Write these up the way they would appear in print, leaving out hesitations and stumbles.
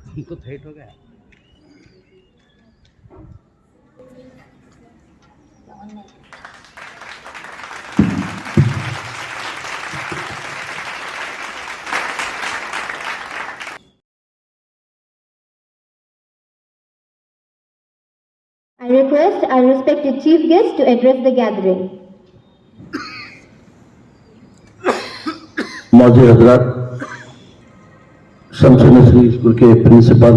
हमको थेट हो गया। I request our respected chief guest to address the gathering. मौजूद हजरात, शम्स नसरी स्कूल के प्रिंसिपल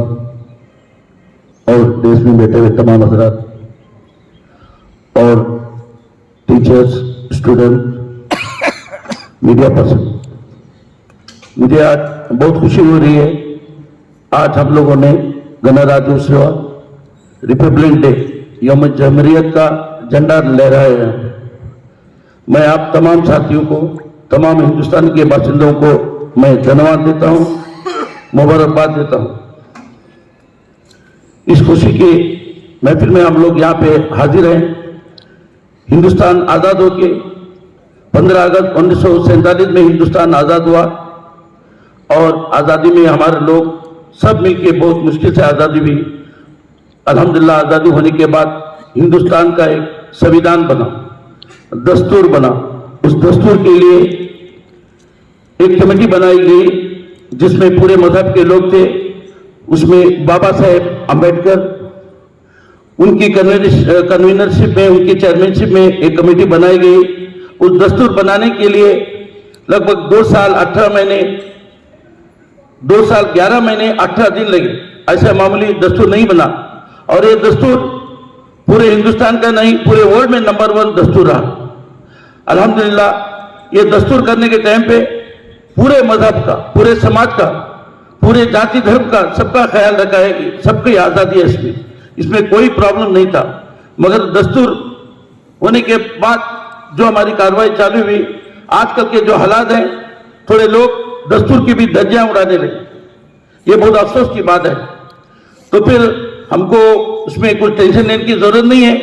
और देश में बैठे हुए तमाम हजरात और टीचर्स, स्टूडेंट, मीडिया पर्सन, मुझे आज बहुत खुशी हो रही है। आज हम लोगों ने गणराज्योत्सव, रिपब्लिक डे, यौम जमहूरियत का झंडा लहराया है। मैं आप तमाम साथियों को, तमाम हिंदुस्तान के बासिंदों को मैं धन्यवाद देता हूं, मुबारकबाद देता हूं। इस खुशी की महफिल में हम लोग यहाँ पे हाजिर हैं। हिंदुस्तान आज़ाद होके 15 अगस्त 1947 में हिंदुस्तान आज़ाद हुआ और आज़ादी में हमारे लोग सब मिलके बहुत मुश्किल से आज़ादी हुई। अल्हम्दुलिल्लाह आज़ादी होने के बाद हिंदुस्तान का एक संविधान बना, दस्तूर बना। उस दस्तूर के लिए एक कमेटी बनाई गई जिसमें पूरे मजहब के लोग थे। उसमें बाबा साहेब अम्बेडकर, उनकी कन्वीनरशिप में, उनकी चेयरमैनशिप में एक कमेटी बनाई गई। उस दस्तूर बनाने के लिए लगभग 2 साल 18 महीने, 2 साल 11 महीने 18 दिन लगे। ऐसा मामूली दस्तूर नहीं बना और ये दस्तूर पूरे हिंदुस्तान का नहीं, पूरे वर्ल्ड में नंबर 1 दस्तूर रहा। अल्हम्दुलिल्लाह ये दस्तूर करने के टाइम पे पूरे मजहब का, पूरे समाज का, पूरे जाति धर्म का सबका ख्याल रखा है कि सबकी आज़ादी है। इसमें कोई प्रॉब्लम नहीं था। मगर दस्तूर होने के बाद जो हमारी कार्रवाई चालू हुई, आजकल के जो हालात हैं, थोड़े लोग दस्तूर की भी धज्जियां उड़ाने लगे। ये बहुत अफसोस की बात है। तो फिर हमको उसमें कुछ टेंशन लेने की जरूरत नहीं है,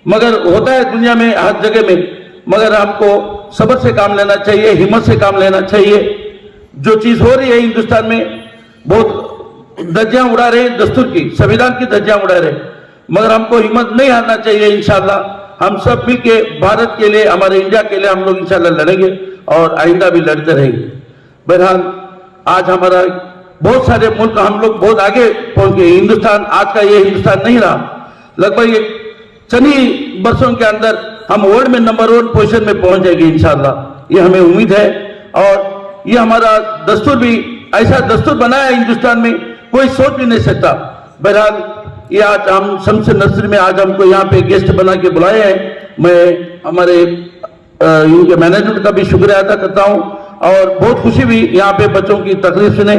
मगर होता है दुनिया में हर जगह में। मगर हमको सब्र से काम लेना चाहिए, हिम्मत से काम लेना चाहिए। जो चीज हो रही है हिंदुस्तान में, बहुत धज्जियां उड़ा रहे हैं दस्तूर की, संविधान की धज्जियां उड़ा रहे हैं, मगर हमको हिम्मत नहीं हारना चाहिए। इंशाल्लाह हम सब मिलके भारत के लिए, हमारे इंडिया के लिए हम लोग इंशाल्लाह लड़ेंगे और आइंदा भी लड़ते रहेंगे। बहरहाल आज हमारा बहुत सारे मुल्क, हम लोग बहुत आगे पहुंच गए। हिंदुस्तान आज का ये हिंदुस्तान नहीं रहा। लगभग एक चंद ही वर्षों के अंदर हम वर्ल्ड में नंबर 1 पोजीशन में पहुंच जाएंगे इंशाल्लाह, ये हमें उम्मीद है। और ये हमारा दस्तूर भी ऐसा दस्तूर बनाया है हिंदुस्तान में, कोई सोच भी नहीं सकता। बहरहाल ये आज हम शम्स नसरी में आज हमको यहाँ पे गेस्ट बना के बुलाए हैं। मैं हमारे इनके मैनेजमेंट का भी शुक्रिया अदा करता हूँ और बहुत खुशी हुई यहाँ पे बच्चों की तकरीर सुने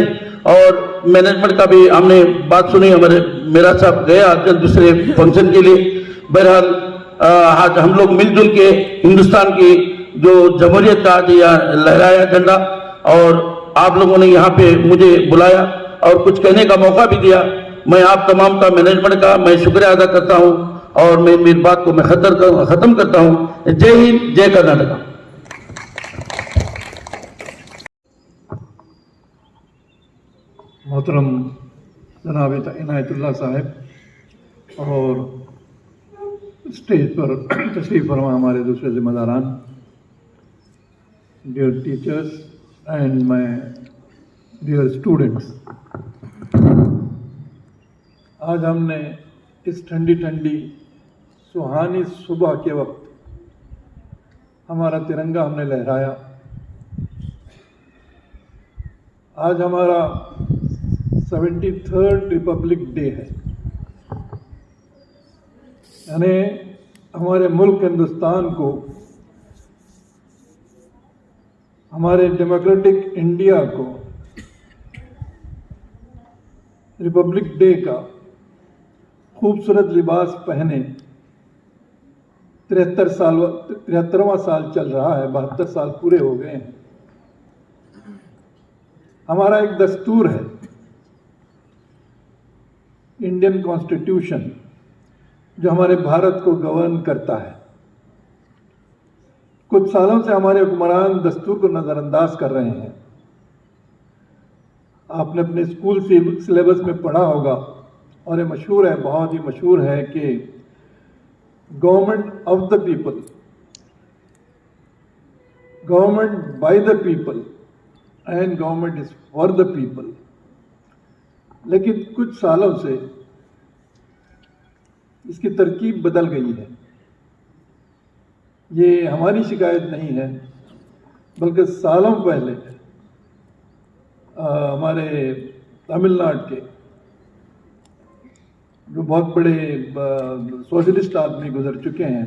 और मैनेजमेंट का भी हमने बात सुनी। हमारे मेरा साहब गया दूसरे फंक्शन के लिए। बहरहाल आज हम लोग मिलजुल के हिंदुस्तान की जो जमहूरियत का आज लहराया झंडा, और आप लोगों ने यहाँ पे मुझे बुलाया और कुछ कहने का मौका भी दिया। मैं आप तमाम का, मैनेजमेंट का मैं शुक्रिया अदा करता हूँ और मैं मेरी बात को मैं खत्म करता हूँ। जय हिंद, जय कर्नाटका। मोहतरम जनाब इनायतुल्लाह साहब और स्टेज पर तशरीफ़ फरमा हमारे दूसरे जिम्मेदारान, dear teachers and my dear students, आज हमने इस ठंडी ठंडी सुहानी सुबह के वक्त हमारा तिरंगा हमने लहराया। आज हमारा 73rd रिपब्लिक डे है, यानी हमारे मुल्क हिंदुस्तान को, हमारे डेमोक्रेटिक इंडिया को रिपब्लिक डे का खूबसूरत लिबास पहने 73वां साल चल रहा है, 72 साल पूरे हो गए हैं। हमारा एक दस्तूर है, इंडियन कॉन्स्टिट्यूशन, जो हमारे भारत को गवर्न करता है। कुछ सालों से हमारे हुक्मरान दस्तूर को नज़रअंदाज कर रहे हैं। आपने अपने स्कूल सिलेबस में पढ़ा होगा और ये मशहूर है, बहुत ही मशहूर है कि government of the people, government by the people and government is for the people. लेकिन कुछ सालों से इसकी तरकीब बदल गई है। ये हमारी शिकायत नहीं है, बल्कि सालों पहले हमारे तमिलनाडु के जो बहुत बड़े सोशलिस्ट आदमी गुजर चुके हैं,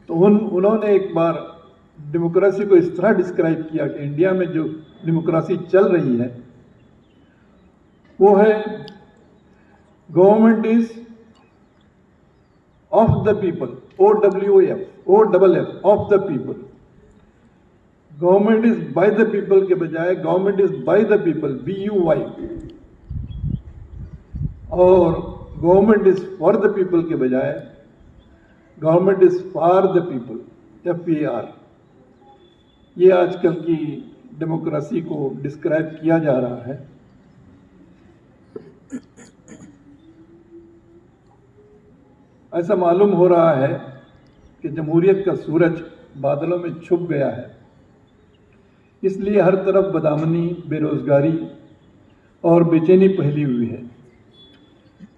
तो उन्होंने एक बार डेमोक्रेसी को इस तरह डिस्क्राइब किया कि इंडिया में जो डेमोक्रेसी चल रही है वो है government is of the people, OWF of the people. Government is by the people के बजाय government is by the people, BUY, और government is for the people के बजाय government is for the people, FAR। ये आजकल की democracy को describe किया जा रहा है। ऐसा मालूम हो रहा है कि जमहूरियत का सूरज बादलों में छुप गया है, इसलिए हर तरफ बदअमनी, बेरोजगारी और बेचैनी फैली हुई है।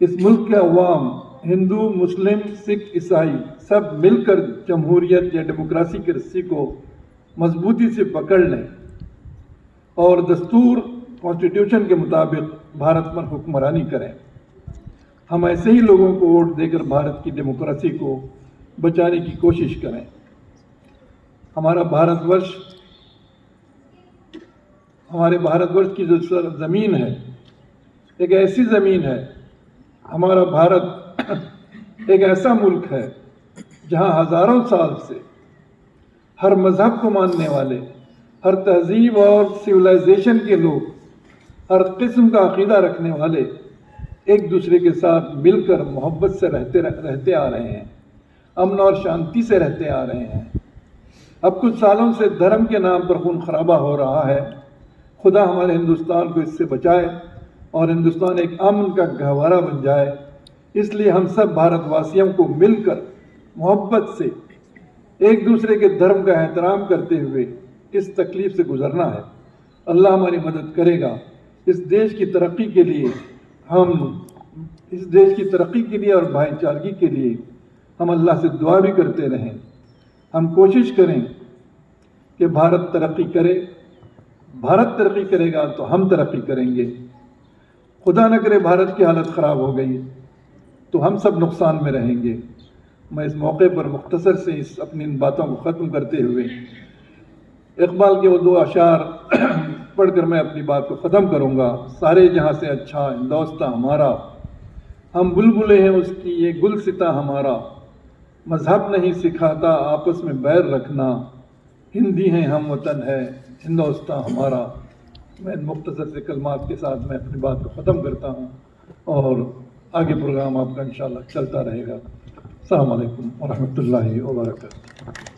इस मुल्क के अवाम, हिंदू, मुस्लिम, सिख, ईसाई सब मिलकर जमहूरियत या डेमोक्रेसी की रस्सी को मजबूती से पकड़ लें और दस्तूर, कॉन्स्टिट्यूशन के मुताबिक भारत पर हुक्मरानी करें। हम ऐसे ही लोगों को वोट देकर भारत की डेमोक्रेसी को बचाने की कोशिश करें। हमारे भारतवर्ष की जो ज़मीन है एक ऐसी ज़मीन है, हमारा भारत एक ऐसा मुल्क है जहां हज़ारों साल से हर मज़हब को मानने वाले, हर तहजीब और सिविलाइजेशन के लोग, हर किस्म का अक़ीदा रखने वाले एक दूसरे के साथ मिलकर मोहब्बत से रहते आ रहे हैं, अमन और शांति से रहते आ रहे हैं। अब कुछ सालों से धर्म के नाम पर खून खराबा हो रहा है। खुदा हमारे हिंदुस्तान को इससे बचाए और हिंदुस्तान एक अमन का गहवारा बन जाए। इसलिए हम सब भारतवासियों को मिलकर मोहब्बत से एक दूसरे के धर्म का एहतराम करते हुए इस तकलीफ से गुजरना है। अल्लाह हमारी मदद करेगा। इस देश की तरक्की के लिए और भाईचारगी के लिए हम अल्लाह से दुआ भी करते रहें। हम कोशिश करें कि भारत तरक्की करे। भारत तरक्की करेगा तो हम तरक्की करेंगे। खुदा न करे भारत की हालत ख़राब हो गई तो हम सब नुकसान में रहेंगे। मैं इस मौके पर मुख्तसर से अपनी इन बातों को ख़त्म करते हुए इकबाल के वो दो अशार पढ़कर मैं अपनी बात को ख़त्म करूँगा। सारे जहाँ से अच्छा हिंदोस्ता हमारा, हम बुलबुले हैं उसकी ये गुलसिता हमारा। मज़हब नहीं सिखाता आपस में बैर रखना, हिंदी हैं हम वतन है हिंदोस्ता हमारा। मैं मुख्तसर से कलमात के साथ मैं अपनी बात को ख़त्म करता हूँ और आगे प्रोग्राम आपका इंशाअल्लाह चलता रहेगा। अस्सलामु अलैकुम व रहमतुल्लाहि व बरकातुहू।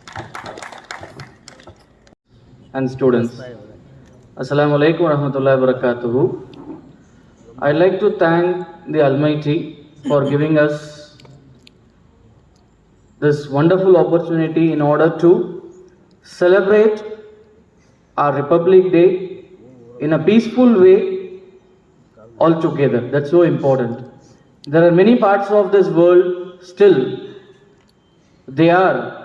And students, Assalamu alaikum wa rahmatullahi wa barakatuhu. I'd like to thank the Almighty for giving us this wonderful opportunity in order to celebrate our Republic Day in a peaceful way all together. That's so important. There are many parts of this world still they are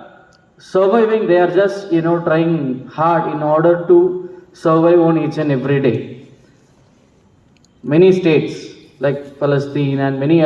surviving. They are just trying hard in order to survive on each and every day. Many states like Palestine and many other